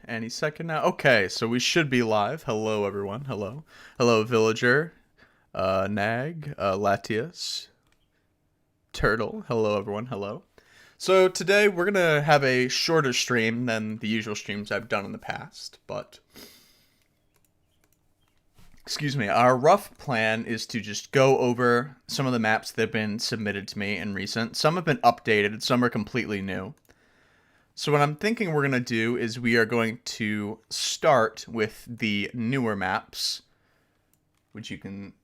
any second now. Okay, so we should be live. Hello, everyone. Hello. Hello, Villager, Nag, Latius, Turtle. Hello, everyone. Hello. So today we're going to have a shorter stream than the usual streams I've done in the past, but... Excuse me. Our rough plan is to just go over some of the maps that have been submitted to me in recent. Some have been updated, some are completely new. So what I'm thinking we're going to do is we are going to start with the newer maps, which you can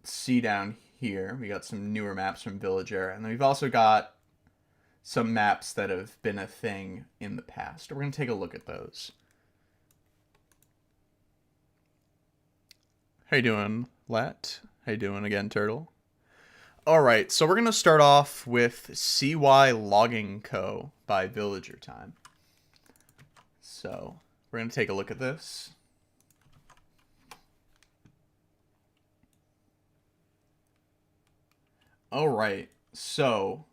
see down here. We got some newer maps from Villager, and then we've also got some maps that have been a thing in the past. We're going to take a look at those. How you doing, Lat? How you doing again, Turtle? Alright, so we're going to start off with CY Logging Co. by Villager Time. So, we're going to take a look at this. Alright, so...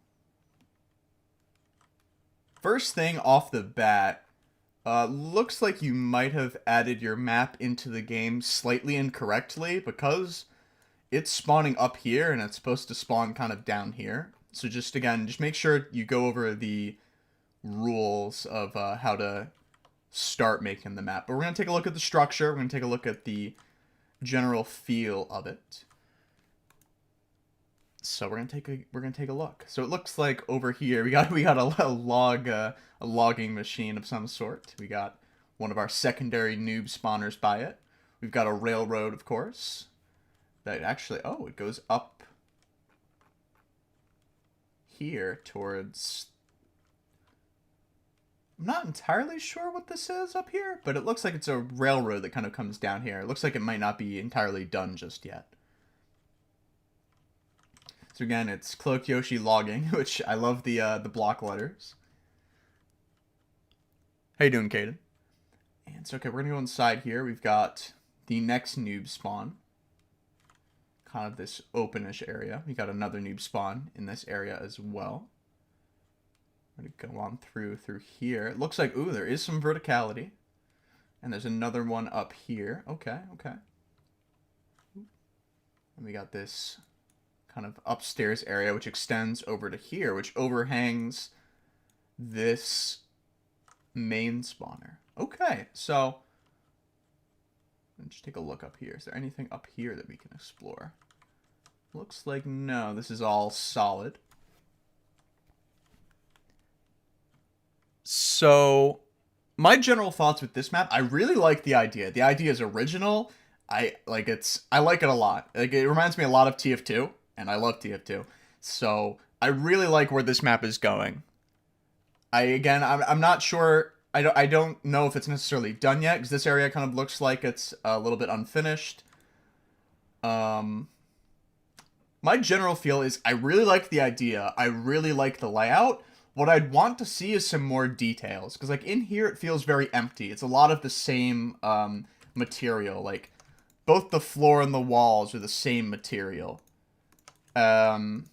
First thing off the bat, looks like you might have added your map into the game slightly incorrectly because... It's spawning up here, and it's supposed to spawn kind of down here. So just, again, just make sure you go over the rules of how to start making the map. But we're going to take a look at the structure. We're going to take a look at the general feel of it. So we're going to take a look. So it looks like over here we got a logging machine of some sort. We got one of our secondary noob spawners by it. We've got a railroad, of course. That actually, oh, it goes up here towards... I'm not entirely sure what this is up here, but it looks like it's a railroad that kind of comes down here. It looks like it might not be entirely done just yet. So again, it's Cloakedyoshi logging, which I love the block letters. How you doing, Caden? And so, okay, we're gonna go inside here. We've got the next noob spawn. Kind of this openish area. We got another noob spawn in this area as well. We're gonna go on through here. It looks like, ooh, there is some verticality. And there's another one up here. Okay, okay. And we got this kind of upstairs area, which extends over to here, which overhangs this main spawner. Okay, so... Let's take a look up here. Is there anything up here that we can explore? Looks like no. This is all solid. So, my general thoughts with this map, I really like the idea. The idea is original. I like it a lot. Like, it reminds me a lot of TF2, and I love TF2. So, I really like where this map is going. I'm not sure... I don't know if it's necessarily done yet, because this area kind of looks like it's a little bit unfinished. My general feel is I really like the idea. I really like the layout. What I'd want to see is some more details, because like in here it feels very empty. It's a lot of the same material. Like both the floor and the walls are the same material. Both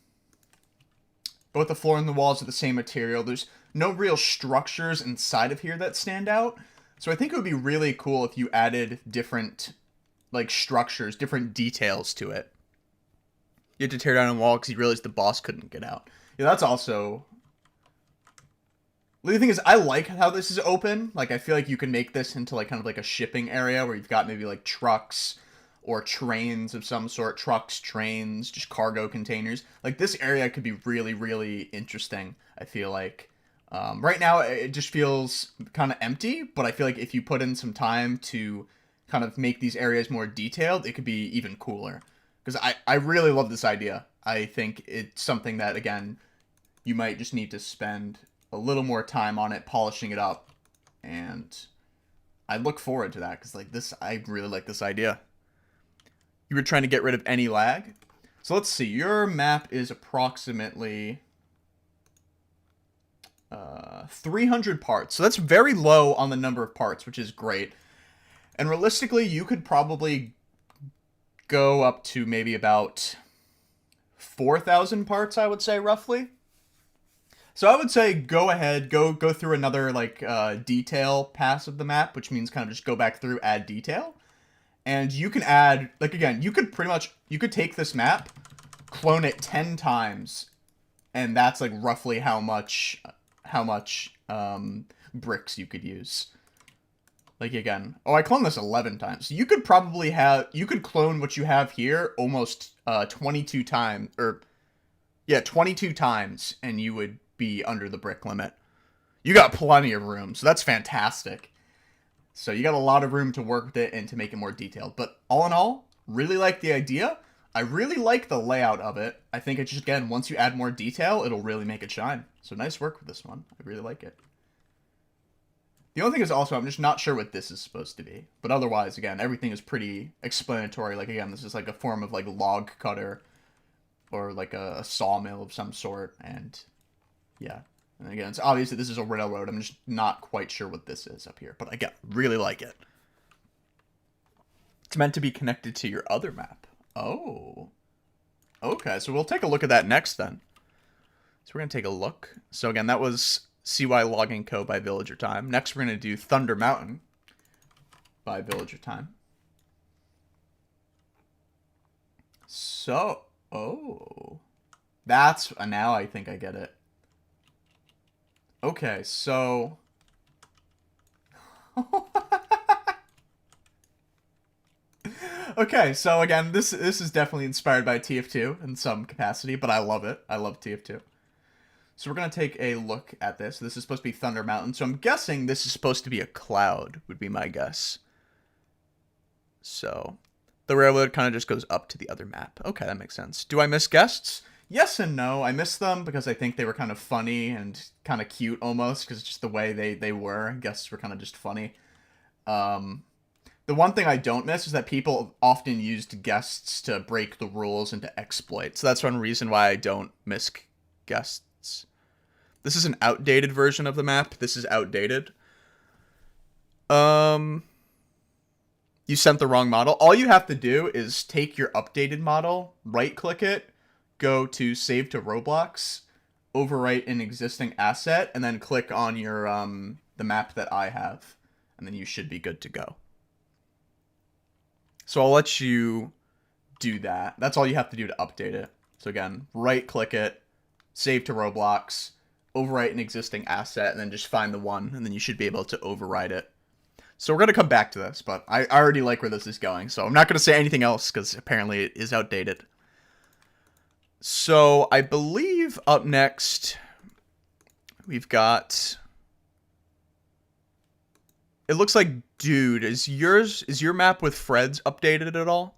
the floor and the walls are the same material. There's no real structures inside of here that stand out. So I think it would be really cool if you added different, like, structures, different details to it. You had to tear down a wall because you realized the boss couldn't get out. Yeah, that's also... The thing is, I like how this is open. Like, I feel like you can make this into, like, kind of like a shipping area where you've got maybe, like, trucks or trains of some sort. Trucks, trains, just cargo containers. Like, this area could be really, really interesting, I feel like. Right now, it just feels kind of empty, but I feel like if you put in some time to kind of make these areas more detailed, it could be even cooler. Because I really love this idea. I think it's something that, again, you might just need to spend a little more time on it, polishing it up. And I look forward to that, because like this, I really like this idea. You were trying to get rid of any lag? So let's see, your map is approximately... 300 parts. So that's very low on the number of parts, which is great. And realistically, you could probably go up to maybe about 4,000 parts, I would say, roughly. So I would say go ahead, go through another like detail pass of the map, which means kind of just go back through, add detail, and you can add like again, you could pretty much you could take this map, clone it 10 times, and that's like roughly how much bricks you could use. Like again, oh, I cloned this 11 times. So you could probably you could clone what you have here almost 22 times, or yeah, 22 times, and you would be under the brick limit. You got plenty of room, so that's fantastic. So you got a lot of room to work with it and to make it more detailed. But all in all, really like the idea. I really like the layout of it. I think it's just, again, once you add more detail, it'll really make it shine. So nice work with this one. I really like it. The only thing is also, I'm just not sure what this is supposed to be. But otherwise, again, everything is pretty explanatory. Like, again, this is like a form of, like, log cutter or, like, a sawmill of some sort. And, yeah. And again, it's obvious that this is a railroad. I'm just not quite sure what this is up here. But, again, really like it. It's meant to be connected to your other map. Oh. Okay, so we'll take a look at that next, then. So we're going to take a look. So, again, that was CY Logging Co. by Villager Time. Next, we're going to do Thunder Mountain by Villager Time. So, oh. That's, now I think I get it. Okay, so... Okay, so again, this is definitely inspired by TF2 in some capacity, but I love it. I love TF2. So we're going to take a look at this. This is supposed to be Thunder Mountain. So I'm guessing this is supposed to be a cloud, would be my guess. So the railroad kind of just goes up to the other map. Okay, that makes sense. Do I miss guests? Yes and no. I miss them because I think they were kind of funny and kind of cute almost, because just the way they were. Guests were kind of just funny. The one thing I don't miss is that people often used guests to break the rules and to exploit. So that's one reason why I don't miss guests. This is an outdated version of the map. This is outdated. You sent the wrong model. All you have to do is take your updated model, right-click it, go to Save to Roblox, overwrite an existing asset, and then click on your the map that I have. And then you should be good to go. So I'll let you do that. That's all you have to do to update it. So again, right-click it, save to Roblox, overwrite an existing asset, and then just find the one, and then you should be able to override it. So we're going to come back to this, but I already like where this is going, so I'm not going to say anything else, because apparently it is outdated. So I believe up next, we've got... It looks like, dude, is your map with Fred's updated at all?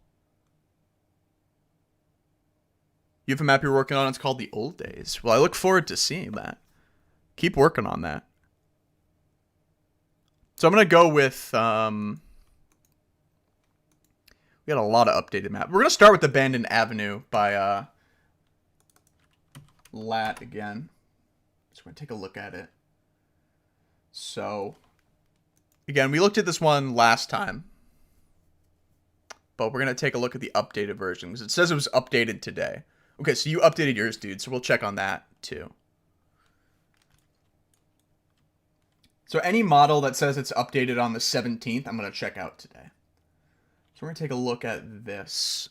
You have a map you're working on, it's called The Old Days. Well, I look forward to seeing that. Keep working on that. So I'm going to go with, we got a lot of updated maps. We're going to start with Abandoned Avenue by, Lat again. So we're going to take a look at it. So... Again, we looked at this one last time, but we're going to take a look at the updated version, because it says it was updated today. Okay, so you updated yours, dude, so we'll check on that, too. So any model that says it's updated on the 17th, I'm going to check out today. So we're going to take a look at this.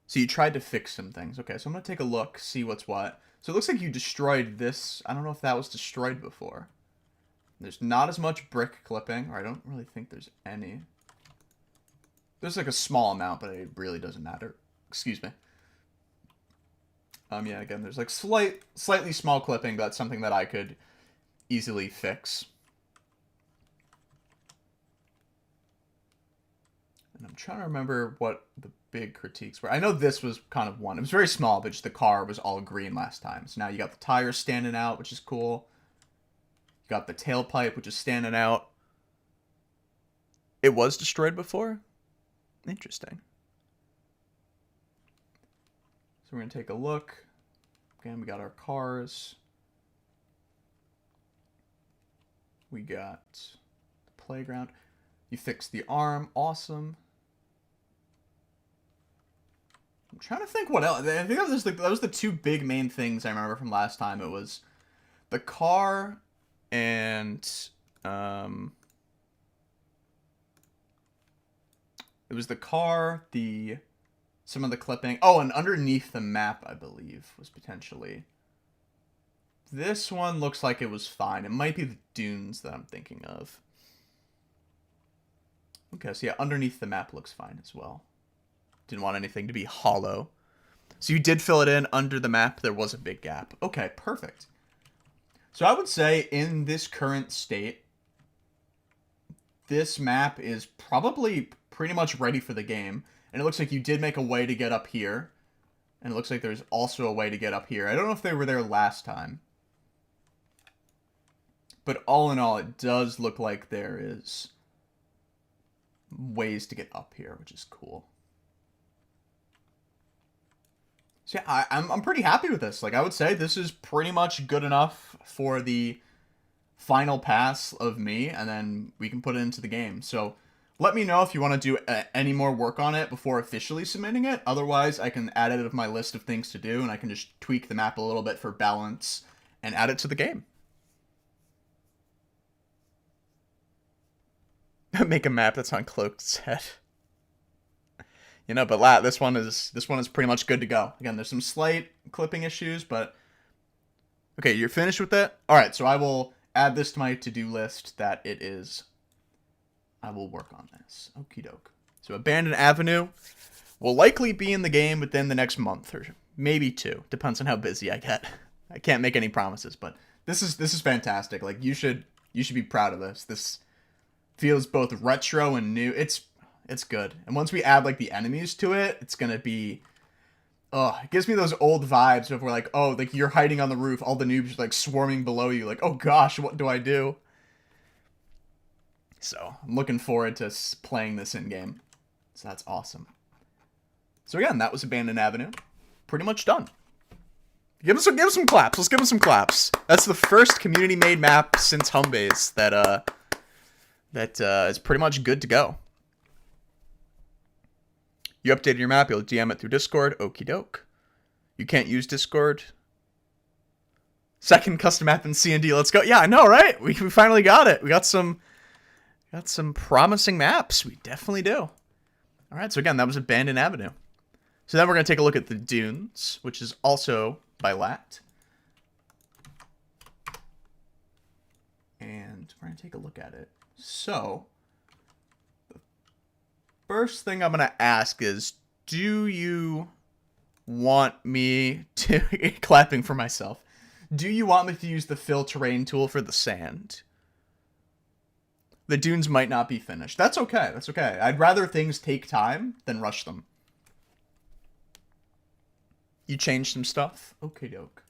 So you tried to fix some things. Okay, so I'm going to take a look, see what's what. So it looks like you destroyed this. I don't know if that was destroyed before. There's not as much brick clipping, or I don't really think there's any. There's like a small amount, but it really doesn't matter. Excuse me. Yeah, again, there's like slightly small clipping, but that's something that I could easily fix. And I'm trying to remember what the big critiques were. I know this was kind of one. It was very small, but just the car was all green last time. So now you got the tires standing out, which is cool. Got the tailpipe, which is standing out. It was destroyed before? Interesting. So we're going to take a look. Again, we got our cars. We got the playground. You fixed the arm. Awesome. I'm trying to think what else. I think that was the two big main things I remember from last time. It was the car and it was the car, some of the clipping. Oh, and underneath the map, I believe, was potentially. This one looks like it was fine. It might be the dunes that I'm thinking of. Okay, so yeah, underneath the map looks fine as well. Didn't want anything to be hollow. So you did fill it in under the map. There was a big gap. Okay, perfect. So I would say in this current state, this map is probably pretty much ready for the game. And it looks like you did make a way to get up here. And it looks like there's also a way to get up here. I don't know if they were there last time. But all in all, it does look like there is ways to get up here, which is cool. So yeah, I'm pretty happy with this. Like, I would say this is pretty much good enough for the final pass of me, and then we can put it into the game. So let me know if you want to do any more work on it before officially submitting it. Otherwise, I can add it to my list of things to do, and I can just tweak the map a little bit for balance and add it to the game. Make a map that's on Cloaked's head. You know, but this one is pretty much good to go. Again, there's some slight clipping issues, but okay, you're finished with it? All right, so I will add this to my to-do list that it is. I will work on this. Okie doke. So Abandoned Avenue will likely be in the game within the next month or maybe 2. Depends on how busy I get. I can't make any promises, but this is fantastic. Like, you should be proud of this. This feels both retro and new. It's good. And once we add, like, the enemies to it, it's going to be... it gives me those old vibes of where, like, oh, like, you're hiding on the roof, all the noobs are, like, swarming below you, like, oh gosh, what do I do? So, I'm looking forward to playing this in-game. So that's awesome. So again, that was Abandoned Avenue. Pretty much done. Give us some claps. Let's give them some claps. That's the first community-made map since Homebase that is pretty much good to go. You updated your map, you'll DM it through Discord. Okie doke. You can't use Discord. Second custom map in CND. Let's go. Yeah, I know, right? We finally got it. We got some promising maps. We definitely do. All right, so again, that was Abandoned Avenue. So then we're going to take a look at the Dunes, which is also by Lat. And we're going to take a look at it. So first thing I'm going to ask is, do you want me to... clapping for myself. Do you want me to use the fill terrain tool for the sand? The dunes might not be finished. That's okay. That's okay. I'd rather things take time than rush them. You changed some stuff? Okay, doke.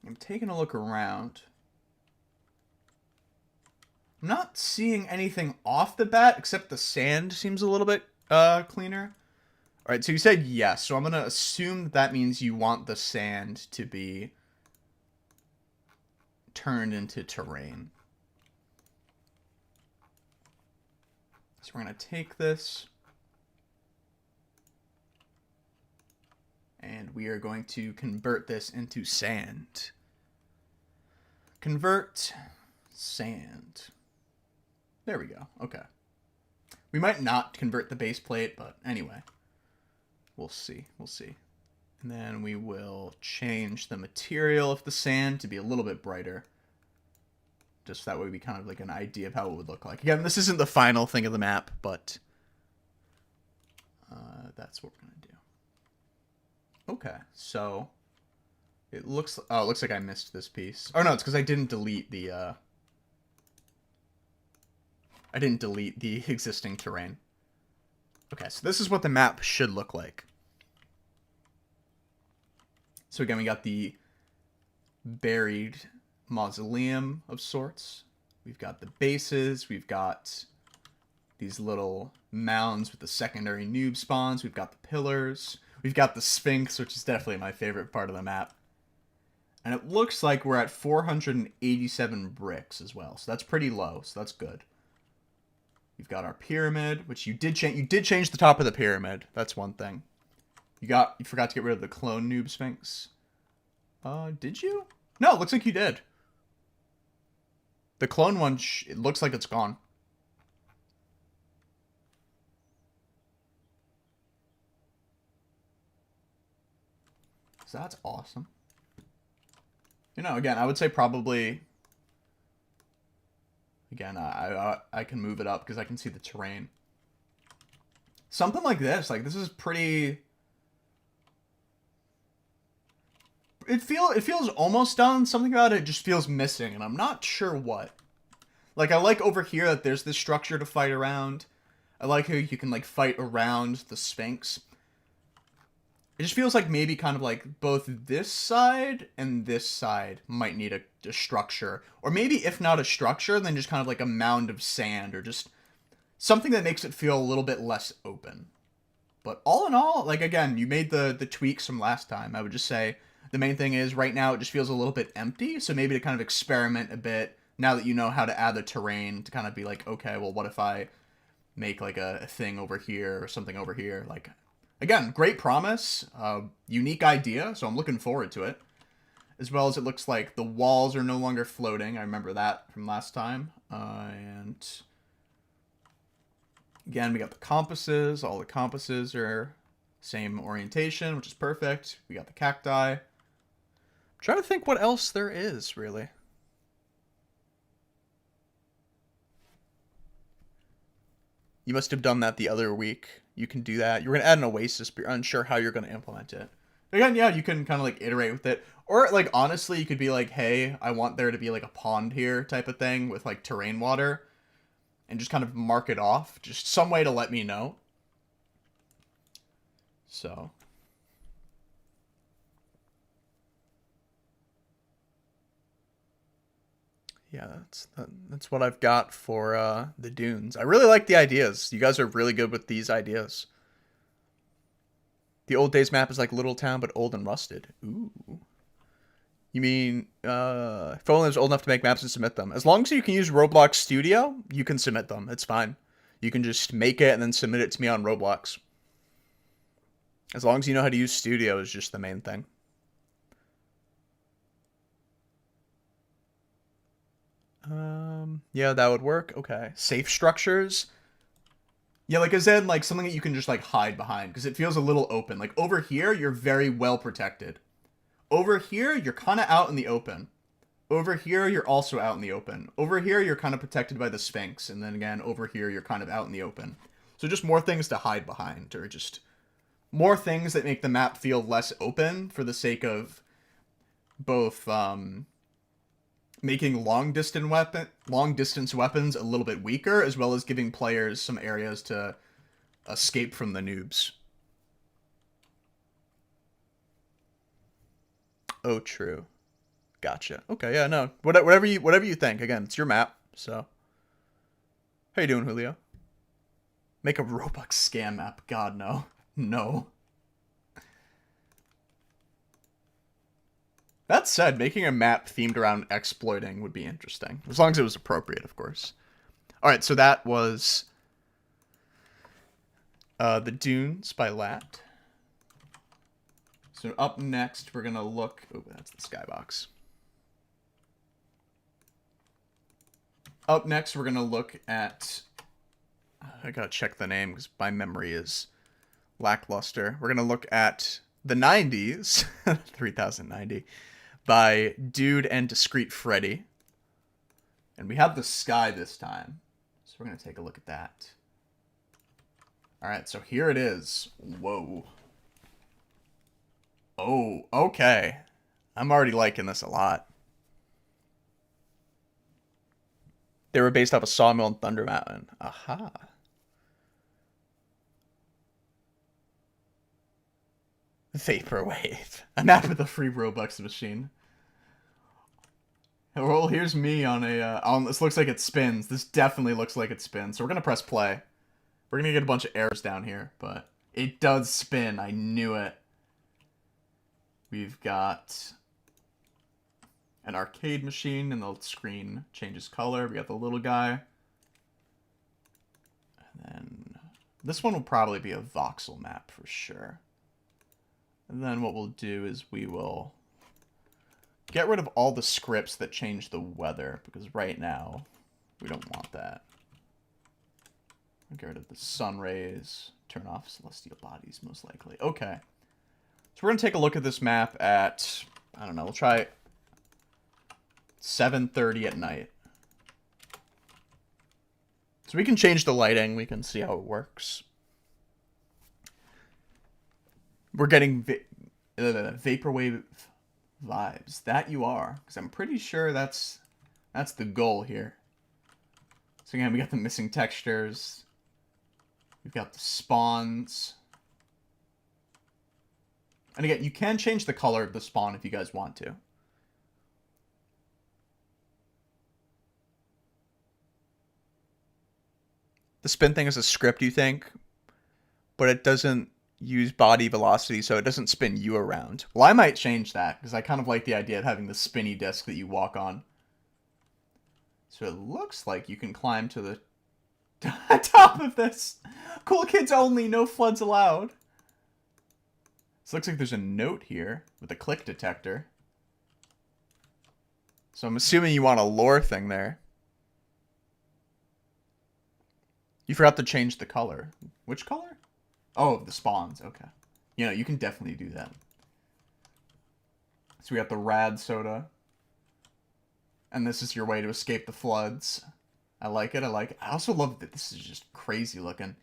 I'm taking a look around. I'm not seeing anything off the bat, except the sand seems a little bit cleaner. Alright, so you said yes, so I'm going to assume that means you want the sand to be turned into terrain. So we're going to take this, and we are going to convert this into sand. Convert sand. There we go. Okay. We might not convert the base plate, but anyway. We'll see. We'll see. And then we will change the material of the sand to be a little bit brighter. Just that way we kind of like an idea of how it would look like. Again, this isn't the final thing of the map, but that's what we're going to do. Okay, so it looks like I missed this piece. Oh no, it's because I didn't delete the existing terrain. Okay, so this is what the map should look like. So again, we got the buried mausoleum of sorts. We've got the bases. We've got these little mounds with the secondary noob spawns. We've got the pillars. We've got the Sphinx, which is definitely my favorite part of the map. And it looks like we're at 487 bricks as well. So that's pretty low. So that's good. You've got our pyramid, which you did change. You did change the top of the pyramid. That's one thing. You forgot to get rid of the clone noob sphinx. Did you? No, it looks like you did. The clone one, it looks like it's gone. So that's awesome. You know, again, I would say probably... Again, I can move it up because I can see the terrain. Something like this is pretty... It feels almost done. Something about it just feels missing, and I'm not sure what. Like, I like over here that there's this structure to fight around. I like how you can, like, fight around the Sphinx. It just feels like maybe kind of like both this side and this side might need a structure. Or maybe if not a structure, then just kind of like a mound of sand or just something that makes it feel a little bit less open. But all in all, like, again, you made the tweaks from last time. I would just say the main thing is right now it just feels a little bit empty. So maybe to kind of experiment a bit now that you know how to add the terrain to kind of be like, okay, well, what if I make like a thing over here or something over here? Like, again, great promise, unique idea, so I'm looking forward to it. As well as it looks like the walls are no longer floating. I remember that from last time. And again, we got the compasses. All the compasses are same orientation, which is perfect. We got the cacti. I'm trying to think what else there is, really. You must have done that the other week. You can do that. You're going to add an oasis, but you're unsure how you're going to implement it. Again, yeah, you can kind of like iterate with it. Or like, honestly, you could be like, hey, I want there to be like a pond here type of thing with like terrain water. And just kind of mark it off. Just some way to let me know. So. Yeah, that's what I've got for the dunes. I really like the ideas. You guys are really good with these ideas. The old days map is like Little Town, but old and rusted. Ooh. You mean, if only is old enough to make maps and submit them. As long as you can use Roblox Studio, you can submit them. It's fine. You can just make it and then submit it to me on Roblox. As long as you know how to use Studio is just the main thing. Yeah, that would work. Okay. Safe structures. Yeah, like as in like something that you can just like hide behind because it feels a little open. Like over here, you're very well protected. Over here, you're kind of out in the open. Over here, you're also out in the open. Over here, you're kind of protected by the Sphinx. And then again, over here, you're kind of out in the open. So just more things to hide behind or just more things that make the map feel less open for the sake of both making long distance weapons a little bit weaker, as well as giving players some areas to escape from the noobs. Oh, true. Gotcha. Okay, yeah, no. Whatever you think. Again, it's your map, so. How you doing, Julio? Make a Robux scam map. God, no. No. That said, making a map themed around exploiting would be interesting. As long as it was appropriate, of course. Alright, so that was The Dunes by Lat. So up next, we're going to look... Oh, that's the skybox. Up next, we're going to look at... I gotta check the name because my memory is lackluster. We're going to look at the 90s, 3090, by Dude and Discreet Freddy. And we have the sky this time. So we're going to take a look at that. Alright, so here it is. Whoa. Oh, okay. I'm already liking this a lot. They were based off of Sawmill and Thunder Mountain. Aha. Vaporwave. A map with a free Robux machine. Well, here's me on a... this looks like it spins. This definitely looks like it spins. So we're going to press play. We're going to get a bunch of errors down here, but it does spin. I knew it. We've got an arcade machine, and the screen changes color. We got the little guy. And this one will probably be a voxel map for sure. And then what we'll do is we will get rid of all the scripts that change the weather, because right now we don't want that. Get rid of the sun rays, turn off celestial bodies most likely. Okay. So we're going to take a look at this map at, I don't know, we'll try 7:30 at night. So we can change the lighting. We can see how it works. We're getting vaporwave vibes. That you are. Because I'm pretty sure that's the goal here. So again, we got the missing textures. We've got the spawns. And again, you can change the color of the spawn if you guys want to. The spin thing is a script, you think, but it doesn't use body velocity, so it doesn't spin you around. Well, I might change that, because I kind of like the idea of having the spinny disc that you walk on. So it looks like you can climb to the top of this. Cool kids only, no floods allowed. So it looks like there's a note here with a click detector. So I'm assuming you want a lore thing there. You forgot to change the color. Which color? Oh, the spawns. Okay. You know, you can definitely do that. So we got the rad soda. And this is your way to escape the floods. I like it. I like it. I also love that this is just crazy looking.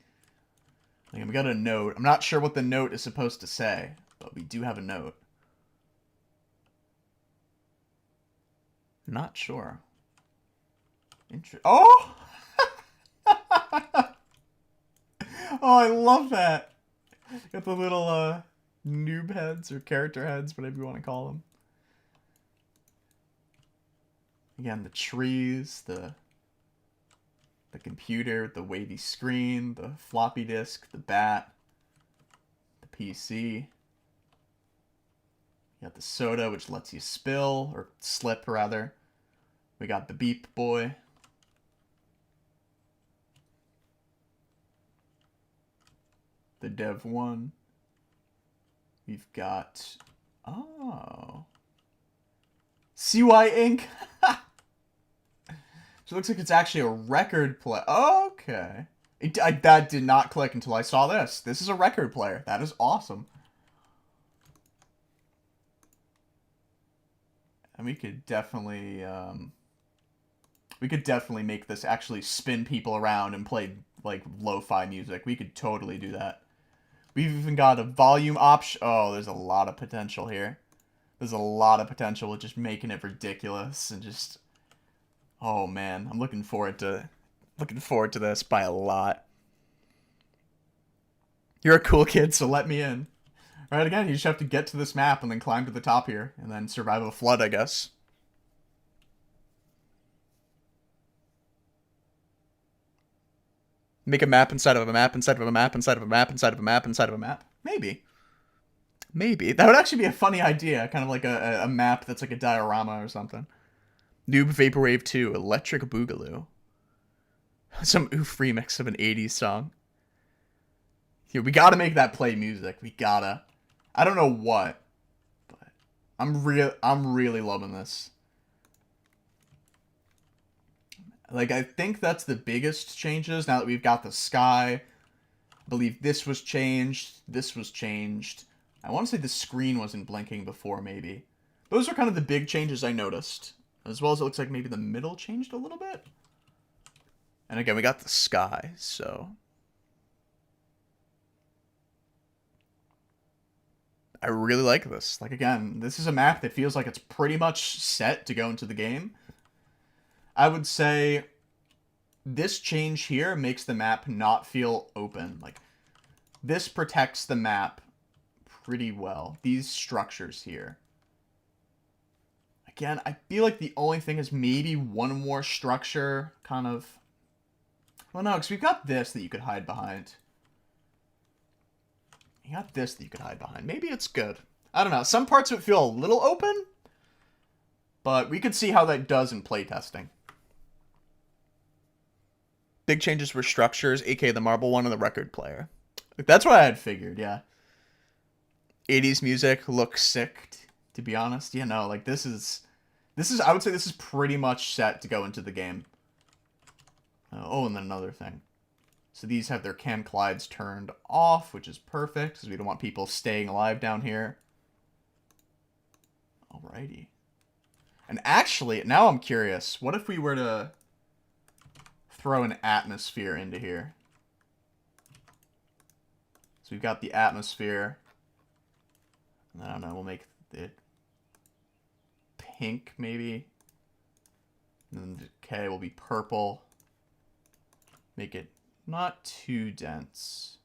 Like, we got a note. I'm not sure what the note is supposed to say, but we do have a note. Not sure. Oh! Oh, I love that. Got the little noob heads or character heads, whatever you want to call them. Again, the trees, the computer, the wavy screen, the floppy disk, the bat, the PC. You got the soda, which lets you spill, or slip, rather. We got the beep boy. The dev one. We've got... Oh. CY Inc. So it looks like it's actually a record play. Okay. That did not click until I saw this. This is a record player. That is awesome. And we could definitely make this actually spin people around and play like lo-fi music. We could totally do that. We've even got a volume option. Oh, there's a lot of potential here. There's a lot of potential with just making it ridiculous and just... Oh man, I'm looking forward to this by a lot. You're a cool kid, so let me in. Alright, again, you just have to get to this map and then climb to the top here, and then survive a flood, I guess. Make a map inside of a map inside of a map inside of a map inside of a map inside of a map. Maybe. Maybe. That would actually be a funny idea, kind of like a map that's like a diorama or something. Noob Vaporwave 2, Electric Boogaloo. Some oof remix of an 80s song. Here, we gotta make that play music. We gotta. I don't know what, but I'm really loving this. Like, I think that's the biggest changes now that we've got the sky. I believe this was changed. This was changed. I want to say the screen wasn't blinking before, maybe. Those are kind of the big changes I noticed. As well as it looks like maybe the middle changed a little bit. And again, we got the sky, so... I really like this. Like, again, this is a map that feels like it's pretty much set to go into the game. I would say this change here makes the map not feel open. Like, this protects the map pretty well. These structures here. Again, I feel like the only thing is maybe one more structure, kind of... Well, no, because we've got this that you could hide behind. You got this that you could hide behind. Maybe it's good. I don't know. Some parts of it feel a little open, but we could see how that does in playtesting. Big changes were structures, aka the marble one and the record player. That's what I had figured, yeah. 80s music looks sick, to be honest. You know, like this is I would say this is pretty much set to go into the game. Oh, and then another thing. So these have their cam collides turned off, which is perfect because we don't want people staying alive down here. Alrighty. And actually, now I'm curious. What if we were to throw an atmosphere into here? So we've got the atmosphere. I don't know, we'll make it pink, maybe. And then the decay will be purple. Make it not too dense.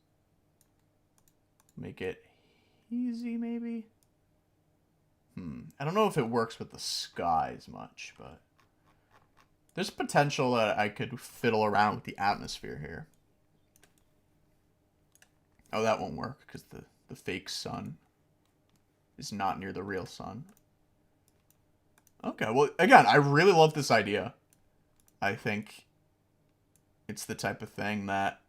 Make it easy, maybe? I don't know if it works with the sky as much, but there's potential that I could fiddle around with the atmosphere here. Oh, that won't work because the fake sun is not near the real sun. Okay, well, again, I really love this idea. I think it's the type of thing that...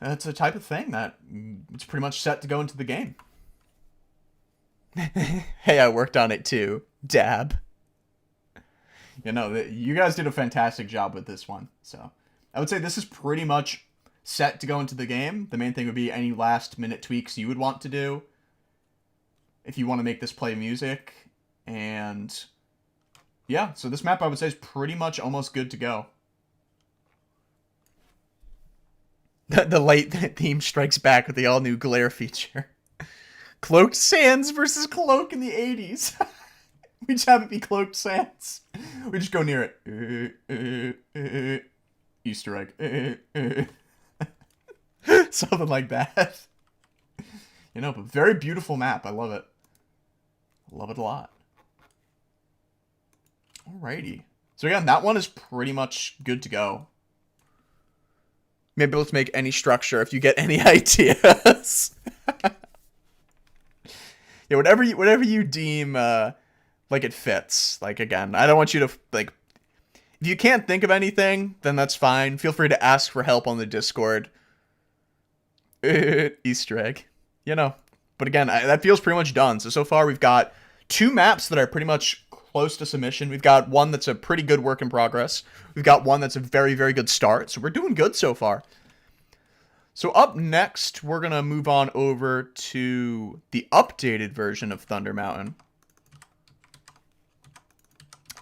It's a type of thing that it's pretty much set to go into the game. Hey, I worked on it too. Dab. You know, you guys did a fantastic job with this one. So, I would say this is pretty much set to go into the game. The main thing would be any last minute tweaks you would want to do if you want to make this play music. And yeah, so this map I would say is pretty much almost good to go. The late theme strikes back with the all-new glare feature. Cloaked Sands versus Cloak in the 80s. We just have it be Cloaked Sands. We just go near it. Easter egg. Something like that. You know, but very beautiful map. I love it. Love it a lot. Alrighty. So again, that one is pretty much good to go. Maybe let's make any structure if you get any ideas. Yeah, whatever you deem like it fits. Like, again, I don't want you to, like, if you can't think of anything, then that's fine. Feel free to ask for help on the Discord. Easter egg. You know. But again, that feels pretty much done. So far we've got 2 maps that are pretty much close to submission. We've got one that's a pretty good work in progress. We've got one that's a very, very good start. So we're doing good so far. So up next, we're going to move on over to the updated version of Thunder Mountain.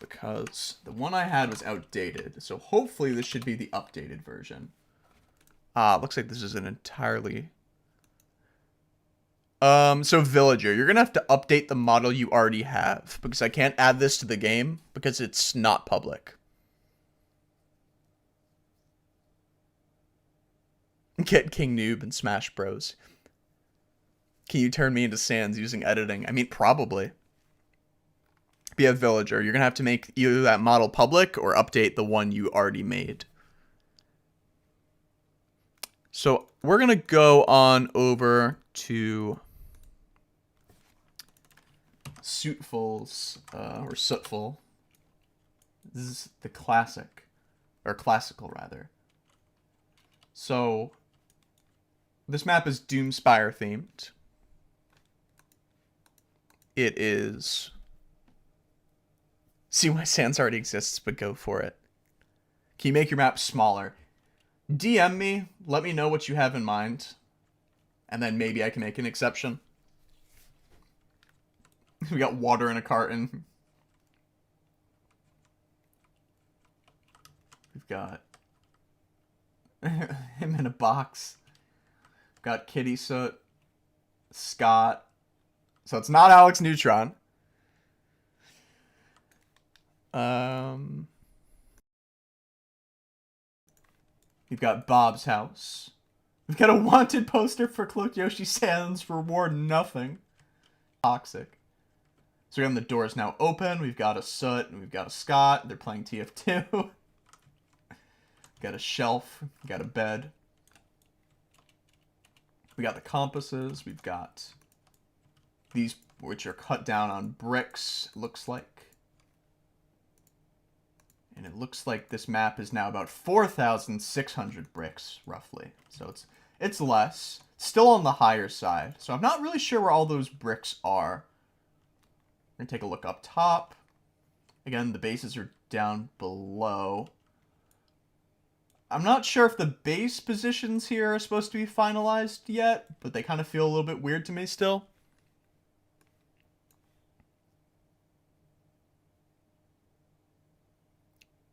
Because the one I had was outdated. So hopefully this should be the updated version. Looks like this is an entirely... So Villager, you're going to have to update the model you already have. Because I can't add this to the game because it's not public. Get King Noob and Smash Bros. Can you turn me into Sans using editing? I mean, probably. Be a Villager. You're going to have to make either that model public or update the one you already made. So we're going to go on over to Suitful's, or Sootful. This is the classic, or classical rather. So this map is Doomspire themed. It is... See why Sans already exists, but go for it. Can you make your map smaller? DM me, let me know what you have in mind, and then maybe I can make an exception. We got water in a carton. We've got him in a box. Got Kitty Soot, Scott. So it's not Alex Neutron. We've got Bob's house. We've got a wanted poster for Cloakedyoshi Sans, reward nothing. Toxic. So again, the door is now open. We've got a Soot and we've got a Scott. They're playing TF2. Got a shelf. We got a bed. We got the compasses. We've got these, which are cut down on bricks, looks like. And it looks like this map is now about 4,600 bricks, roughly. So it's less. Still on the higher side. So I'm not really sure where all those bricks are. We're going to take a look up top. Again, the bases are down below. I'm not sure if the base positions here are supposed to be finalized yet, but they kind of feel a little bit weird to me still.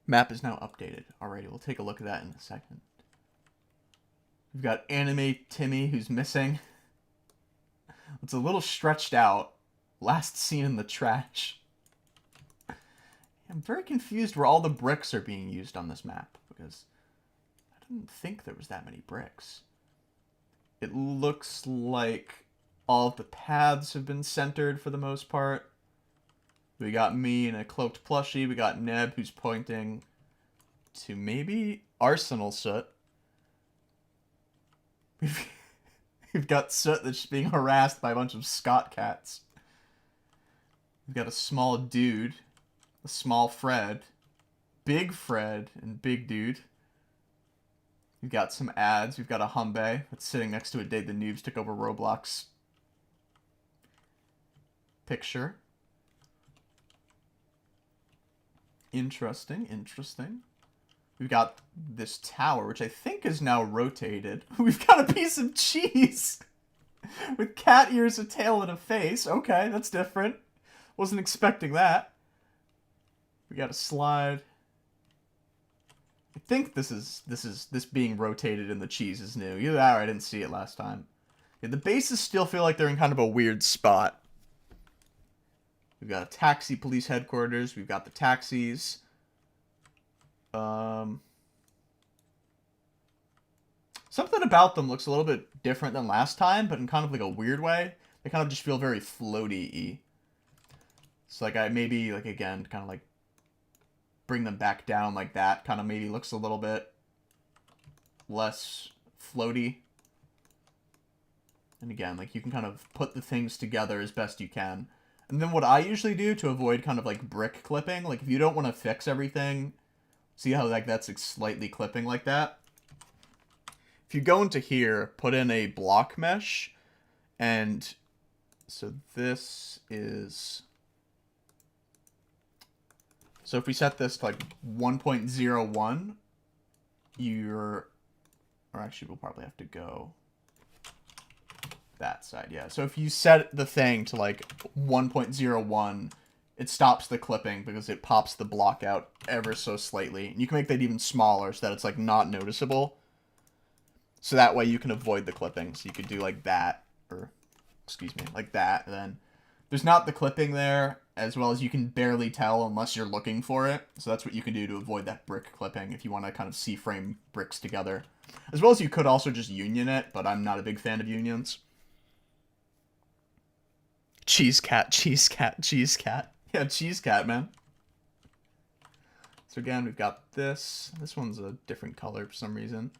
Map is now updated. Alrighty, we'll take a look at that in a second. We've got Anime Timmy, who's missing. It's a little stretched out. Last seen in the trash. I'm very confused where all the bricks are being used on this map, because I didn't think there was that many bricks. It looks like all of the paths have been centered for the most part. We got me and a cloaked plushie. We got Neb, who's pointing to maybe Arsenal Soot. We've got Soot that's being harassed by a bunch of Scott cats. We've got a small dude, a small Fred, big Fred, and big dude. We've got some ads. We've got a Humbe that's sitting next to a Day the Noobs took over Roblox picture. Interesting, interesting. We've got this tower, which I think is now rotated. We've got a piece of cheese with cat ears, a tail, and a face. Okay, that's different. Wasn't expecting that. We got a slide. I think this being rotated in the cheese is new. Either that or I didn't see it last time. Yeah, the bases still feel like they're in kind of a weird spot. We've got a taxi police headquarters. We've got the taxis. Something about them looks a little bit different than last time, but in kind of like a weird way. They kind of just feel very floaty-y. So like I maybe like again kind of like bring them back down like that. Kind of maybe looks a little bit less floaty. And again, like you can kind of put the things together as best you can. And then what I usually do to avoid kind of like brick clipping, like if you don't want to fix everything, see how like that's like slightly clipping like that? If you go into here, put in a block mesh, and so this is... So if we set this to like 1.01, you're... Or actually, we'll probably have to go that side, yeah. So if you set the thing to like 1.01, it stops the clipping because it pops the block out ever so slightly. And you can make that even smaller so that it's like not noticeable. So that way you can avoid the clipping. So you could do like that, or excuse me, like that. And then there's not the clipping there, as well as you can barely tell unless you're looking for it. So that's what you can do to avoid that brick clipping if you want to kind of C-frame bricks together. As well as you could also just union it, but I'm not a big fan of unions. Cheese cat, cheese cat, cheese cat. Yeah, cheese cat, man. So again, we've got this. This one's a different color for some reason.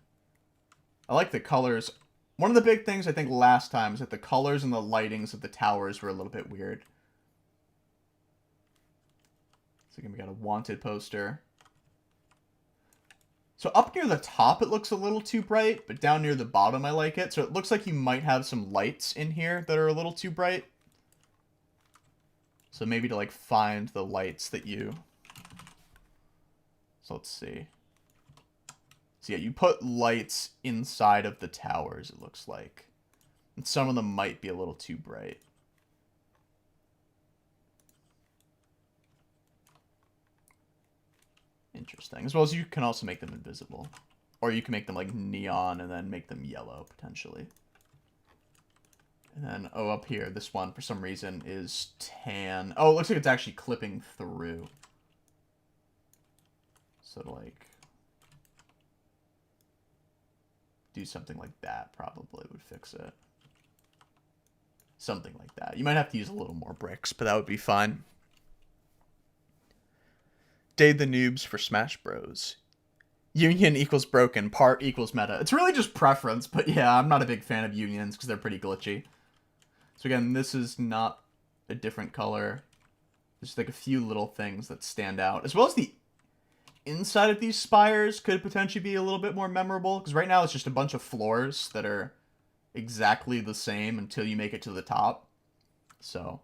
I like the colors. One of the big things I think last time is that the colors and the lightings of the towers were a little bit weird. So again, we got a wanted poster. So up near the top, it looks a little too bright, but down near the bottom, I like it. So it looks like you might have some lights in here that are a little too bright. So maybe to like find the lights that you... So let's see. So yeah, you put lights inside of the towers, it looks like. And some of them might be a little too bright. Interesting. As well as you can also make them invisible. Or you can make them like neon and then make them yellow, potentially. And then, oh, up here, this one, for some reason, is tan. Oh, it looks like it's actually clipping through. So, like... do something like that probably would fix it. Something like that. You might have to use a little more bricks, but that would be fine. Day the Noobs for Smash Bros. Union equals broken, part equals meta. It's really just preference, but yeah, I'm not a big fan of unions because they're pretty glitchy. So again, this is not a different color. There's like a few little things that stand out. As well as the inside of these spires could potentially be a little bit more memorable, because right now it's just a bunch of floors that are exactly the same until you make it to the top. So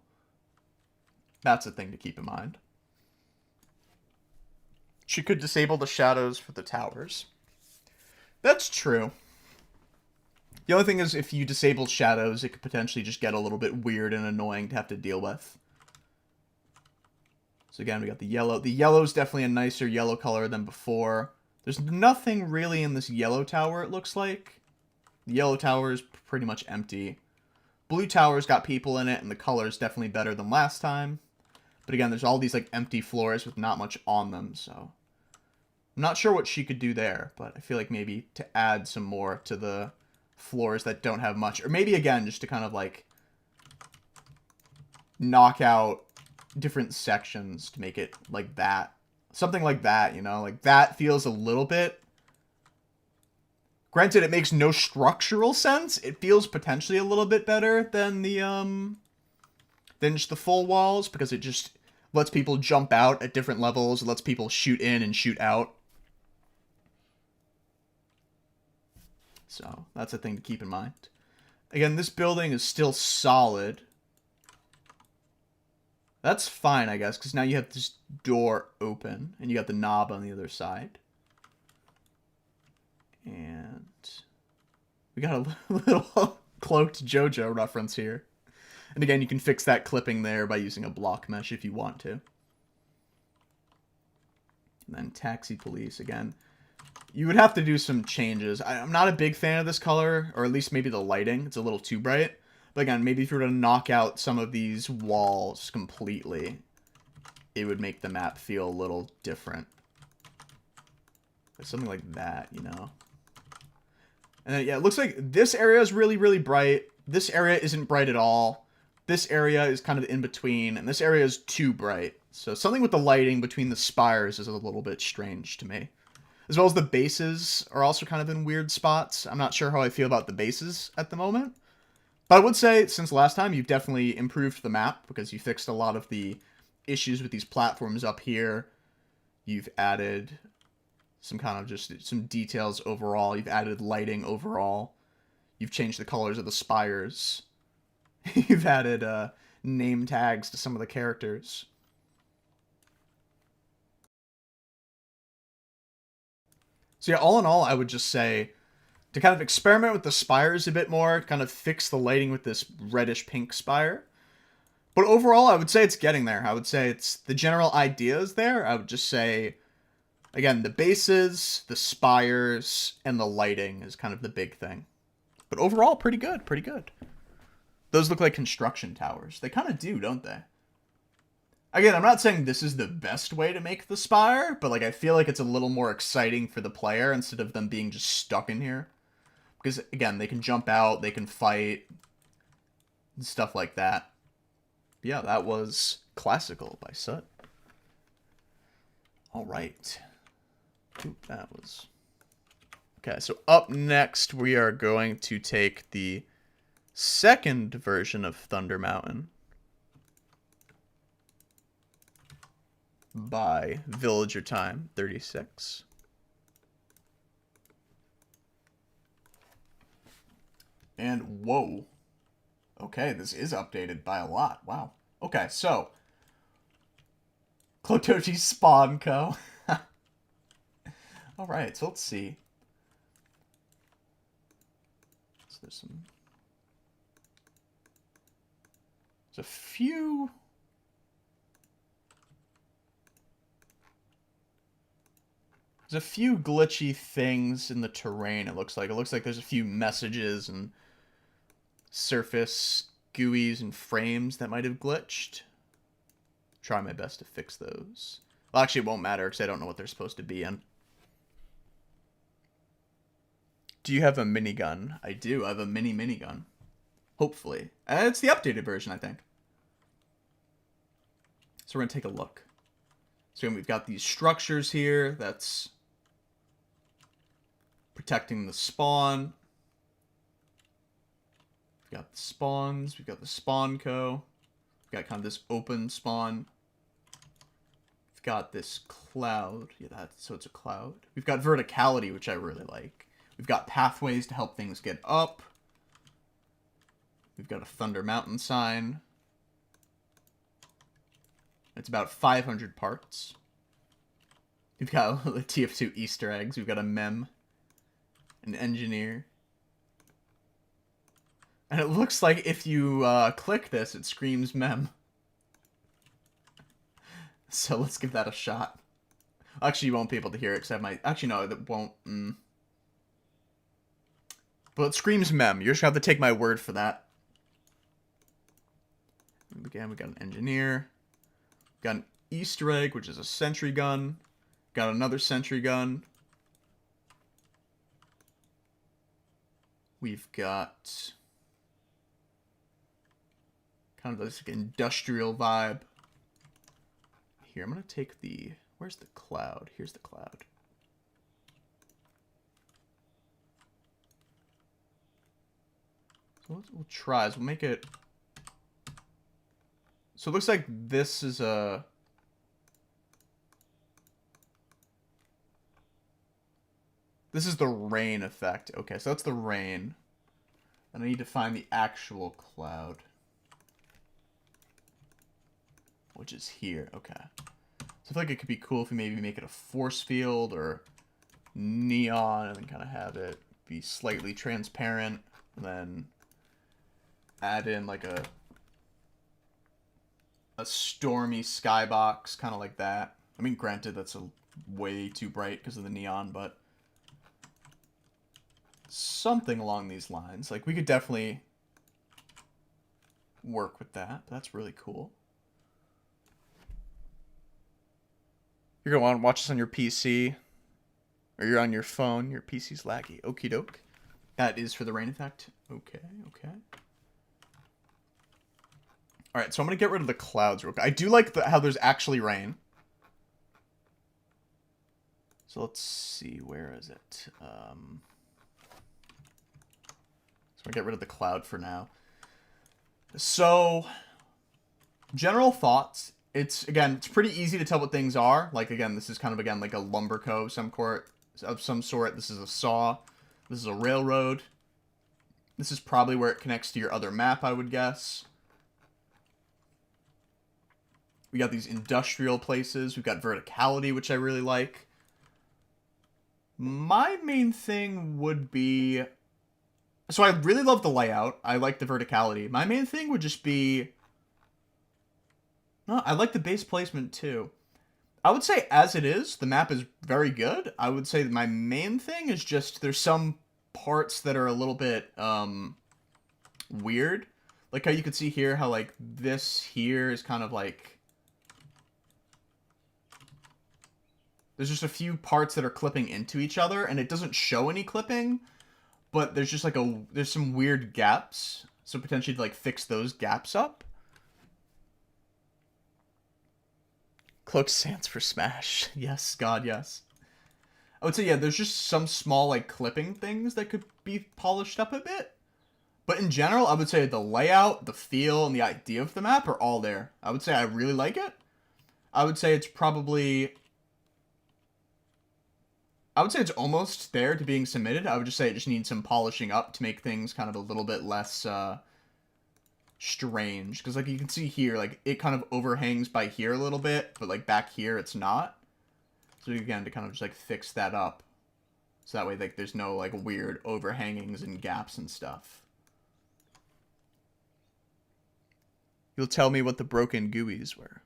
that's a thing to keep in mind. She could disable the shadows for the towers. That's true. The only thing is, if you disable shadows, it could potentially just get a little bit weird and annoying to have to deal with. So again, we got the yellow. The yellow is definitely a nicer yellow color than before. There's nothing really in this yellow tower, it looks like. The yellow tower is pretty much empty. Blue tower's got people in it, and the color is definitely better than last time. But again, there's all these like empty floors with not much on them, so I'm not sure what she could do there, but I feel like maybe to add some more to the floors that don't have much, or maybe again just to kind of like knock out different sections to make it like that. Something like that, you know? Like that feels a little bit... Granted, it makes no structural sense. It feels potentially a little bit better than the than just the full walls, because it just lets people jump out at different levels. It lets people shoot in and shoot out. So that's a thing to keep in mind. Again, this building is still solid. That's fine, I guess, because now you have this door open, and you got the knob on the other side. And we got a little cloaked JoJo reference here. And again, you can fix that clipping there by using a block mesh if you want to. And then taxi police, again. You would have to do some changes. I'm not a big fan of this color, or at least maybe the lighting. It's a little too bright. But again, maybe if you were to knock out some of these walls completely, it would make the map feel a little different. Something like that, you know. And then, yeah, it looks like this area is really, really bright. This area isn't bright at all. This area is kind of in between, and this area is too bright. So something with the lighting between the spires is a little bit strange to me. As well as the bases are also kind of in weird spots. I'm not sure how I feel about the bases at the moment. But I would say, since last time, you've definitely improved the map, because you fixed a lot of the issues with these platforms up here. You've added some kind of just some details overall. You've added lighting overall. You've changed the colors of the spires. You've added name tags to some of the characters. So yeah, all in all, I would just say to kind of experiment with the spires a bit more, kind of fix the lighting with this reddish pink spire. But overall, I would say it's getting there. I would say it's the general idea is there. I would just say, again, the bases, the spires, and the lighting is kind of the big thing. But overall, pretty good, pretty good. Those look like construction towers. They kind of do, don't they? Again, I'm not saying this is the best way to make the spire, but like I feel like it's a little more exciting for the player instead of them being just stuck in here. Because, again, they can jump out, they can fight, and stuff like that. But yeah, that was Classical by Sut. Alright. That was... Okay, so up next, we are going to take the second version of Thunder Mountain by Villager Time 36. And whoa. Okay, this is updated by a lot. Wow. Okay, so Cloakedyoshi Spawn Co. Alright, so let's see. So there's a few... There's a few glitchy things in the terrain, it looks like. It looks like there's a few messages and surface GUIs and frames that might have glitched. Try my best to fix those. Well, actually, it won't matter because I don't know what they're supposed to be in. Do you have a minigun? I do. I have a minigun. Hopefully. It's the updated version, I think. So we're going to take a look. So we've got these structures here. That's protecting the spawn. We've got the spawns. We've got the spawn co. We've got kind of this open spawn. We've got this cloud. Yeah, so it's a cloud. We've got verticality, which I really like. We've got pathways to help things get up. We've got a Thunder Mountain sign. It's about 500 parts. We've got the TF2 Easter eggs. We've got a mem. An engineer. And it looks like if you click this, it screams mem. So let's give that a shot. Actually, you won't be able to hear it because I might... Actually, no, that won't... But it screams mem. You're just going to have to take my word for that. Again, we got an engineer. Got an Easter egg, which is a sentry gun. Got another sentry gun. We've got kind of this like, industrial vibe. Here, I'm going to take the... Where's the cloud? Here's the cloud. So we'll try. So we'll make it... So it looks like this is a... This is the rain effect. Okay, so that's the rain. And I need to find the actual cloud. Which is here. Okay. So I feel like it could be cool if we maybe make it a force field or neon and then kind of have it be slightly transparent. And then add in like a stormy skybox, kind of like that. I mean, granted, that's a way too bright because of the neon, but something along these lines. Like, we could definitely work with that. That's really cool. You're going to want to watch this on your PC, or you're on your phone. Your PC's laggy. Okie doke. That is for the rain effect. Okay, okay. Alright, so I'm going to get rid of the clouds real quick. I do like how there's actually rain. So let's see, where is it? So I'm going to get rid of the cloud for now. So, general thoughts. It's pretty easy to tell what things are. Like, again, this is kind of, like a lumber co of some sort. This is a saw. This is a railroad. This is probably where it connects to your other map, I would guess. We got these industrial places. We've got verticality, which I really like. My main thing would be... So I really love the layout. I like the verticality. My main thing would just be... No, I like the base placement too. I would say as it is, the map is very good. I would say that my main thing is just there's some parts that are a little bit weird. Like how you can see here how like this here is kind of like... There's just a few parts that are clipping into each other, and it doesn't show any clipping, but there's just like there's some weird gaps. So potentially to like fix those gaps up. Cloak stands for Smash. Yes, God, yes. I would say, yeah, there's just some small like clipping things that could be polished up a bit. But in general, I would say the layout, the feel, and the idea of the map are all there. I would say I really like it. I would say it's probably... I would say it's almost there to being submitted. I would just say it just needs some polishing up to make things kind of a little bit less strange. Because like you can see here, like it kind of overhangs by here a little bit, but like back here it's not. So again, to kind of just like fix that up. So that way like there's no like weird overhangings and gaps and stuff. You'll tell me what the broken GUIs were.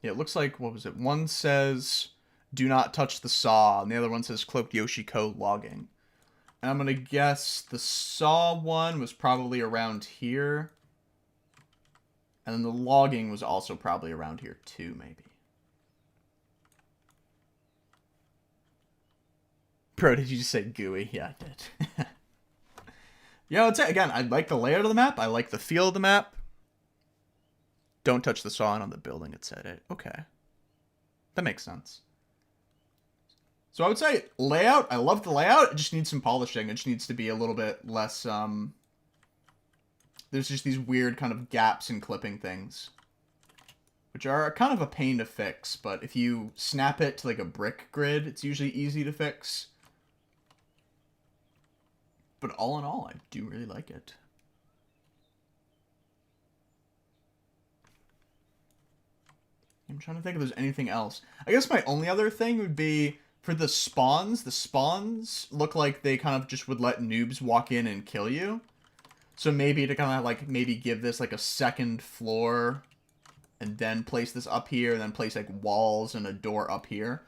Yeah, it looks like, what was it? One says, do not touch the saw, and the other one says Cloakedyoshi code logging. And I'm going to guess the saw one was probably around here. And then the logging was also probably around here too, maybe. Bro, did you just say GUI? Yeah, I did. Yeah, I'd say, again, I like the layout of the map. I like the feel of the map. Don't touch the saw on the building, it said it. Okay. That makes sense. So I would say layout, I love the layout. It just needs some polishing. It just needs to be a little bit less, there's just these weird kind of gaps in clipping things, which are kind of a pain to fix, but if you snap it to like a brick grid, it's usually easy to fix. But all in all, I do really like it. I'm trying to think if there's anything else. I guess my only other thing would be for the spawns. The spawns look like they kind of just would let noobs walk in and kill you. So maybe to kind of like maybe give this like a second floor and then place this up here and then place like walls and a door up here.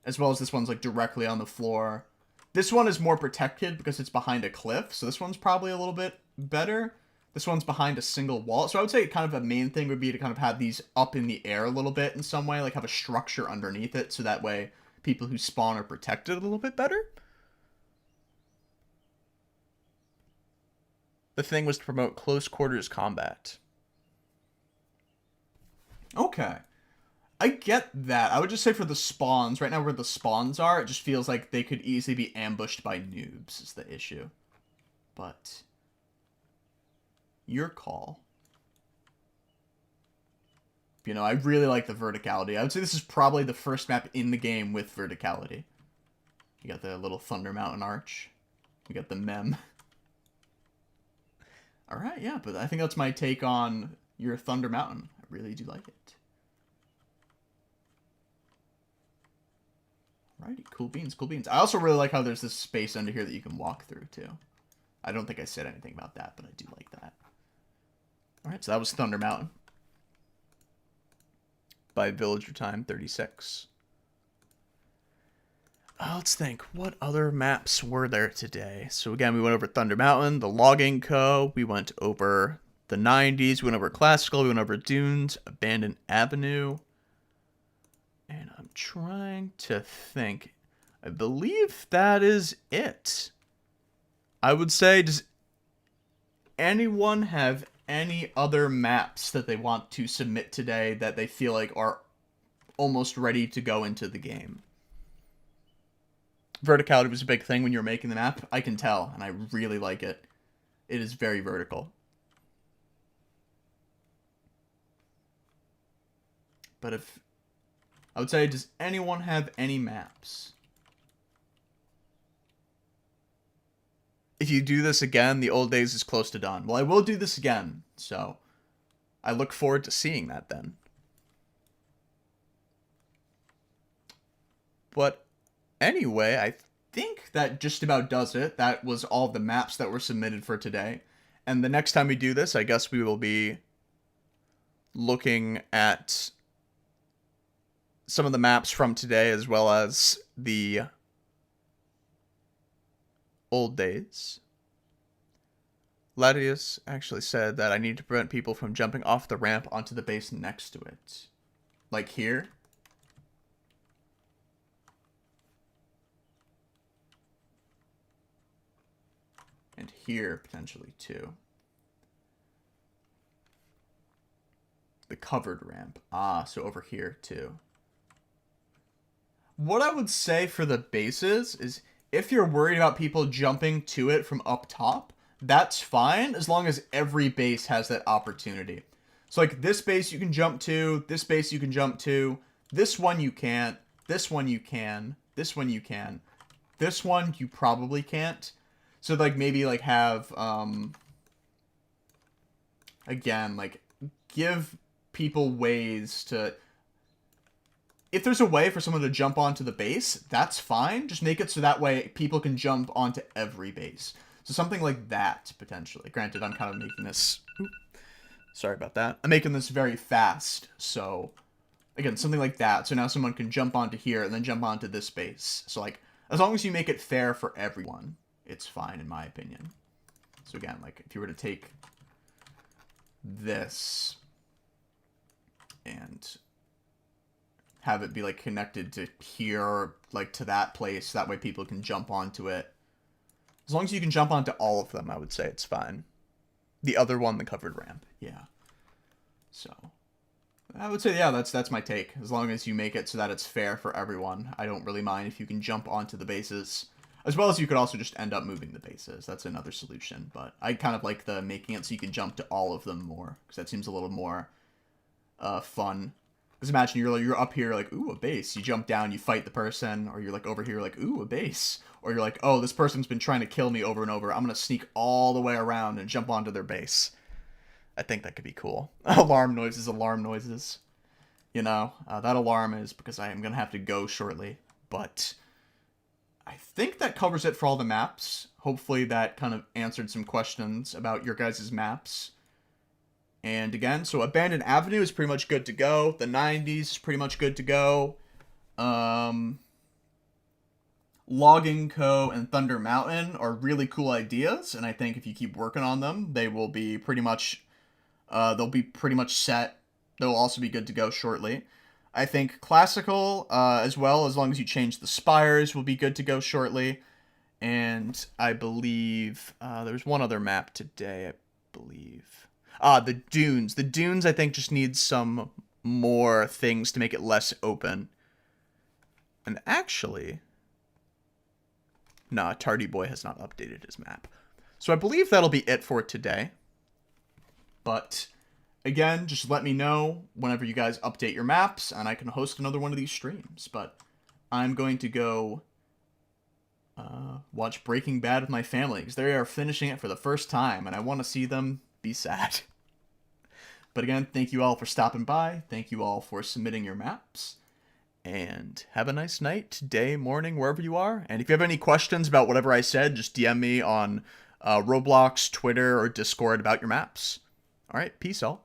As well as this one's like directly on the floor. This one is more protected because it's behind a cliff. So this one's probably a little bit better. This one's behind a single wall. So I would say kind of a main thing would be to kind of have these up in the air a little bit in some way. Like have a structure underneath it. So that way people who spawn are protected a little bit better. The thing was to promote close quarters combat. Okay. I get that. I would just say for the spawns, right now where the spawns are, it just feels like they could easily be ambushed by noobs is the issue. But your call. You know, I really like the verticality. I would say this is probably the first map in the game with verticality. You got the little Thunder Mountain arch. You got the mem. Alright, yeah, but I think that's my take on your Thunder Mountain. I really do like it. Alrighty, cool beans, cool beans. I also really like how there's this space under here that you can walk through, too. I don't think I said anything about that, but I do like that. Alright, so that was Thunder Mountain. By Villager Time 36. Let's think. What other maps were there today? So again, we went over Thunder Mountain, the Logging Co. We went over the 90s. We went over Classical. We went over Dunes, Abandoned Avenue. And I'm trying to think. I believe that is it. I would say, does anyone have any other maps that they want to submit today that they feel like are almost ready to go into the game? Verticality was a big thing when you were making the map. I can tell, and I really like it. It is very vertical. But if... I would say, does anyone have any maps? If you do this again, the old days is close to done. Well, I will do this again, so I look forward to seeing that then. But anyway, I think that just about does it. That was all the maps that were submitted for today. And the next time we do this, I guess we will be looking at some of the maps from today as well as the old days. Latius actually said that I need to prevent people from jumping off the ramp onto the base next to it. Like here. And here, potentially, too. The covered ramp. Ah, so over here, too. What I would say for the bases is if you're worried about people jumping to it from up top, that's fine as long as every base has that opportunity. So like this base you can jump to, this base you can jump to, this one you can't, this one you can, this one you can, this one you probably can't. So like maybe like have, again, like give people ways to... If there's a way for someone to jump onto the base, that's fine. Just make it so that way people can jump onto every base. So something like that, potentially. Granted, I'm kind of making this... Sorry about that. I'm making this very fast, so... Again, something like that. So now someone can jump onto here and then jump onto this base. So, like, as long as you make it fair for everyone, it's fine, in my opinion. So again, like, if you were to take this and have it be like connected to here, or like to that place, that way people can jump onto it. As long as you can jump onto all of them, I would say it's fine. The other one, the covered ramp, yeah. So I would say, yeah, that's my take. As long as you make it so that it's fair for everyone, I don't really mind if you can jump onto the bases. As well as you could also just end up moving the bases. That's another solution. But I kind of like the making it so you can jump to all of them more. Because that seems a little more fun. Because imagine you're up here like, ooh, a base. You jump down, you fight the person. Or you're like over here like, ooh, a base. Or you're like, oh, this person's been trying to kill me over and over. I'm going to sneak all the way around and jump onto their base. I think that could be cool. Alarm noises, alarm noises. You know, that alarm is because I am going to have to go shortly. But I think that covers it for all the maps. Hopefully that kind of answered some questions about your guys' maps. And again, so Abandoned Avenue is pretty much good to go. The 90s is pretty much good to go. Logging Co. and Thunder Mountain are really cool ideas. And I think if you keep working on them, they will be pretty much, they'll be pretty much set. They'll also be good to go shortly. I think Classical, as well, as long as you change the spires, will be good to go shortly. And I believe there's one other map today, I believe. The Dunes. The Dunes, I think, just needs some more things to make it less open. And actually, nah, Tardy Boy has not updated his map. So I believe that'll be it for today. But again, just let me know whenever you guys update your maps, and I can host another one of these streams. But I'm going to go watch Breaking Bad with my family, because they are finishing it for the first time, and I want to see them be sad. But again, thank you all for stopping by. Thank you all for submitting your maps. And have a nice night, day, morning, wherever you are. And if you have any questions about whatever I said, just DM me on Roblox, Twitter, or Discord about your maps. All right, peace all.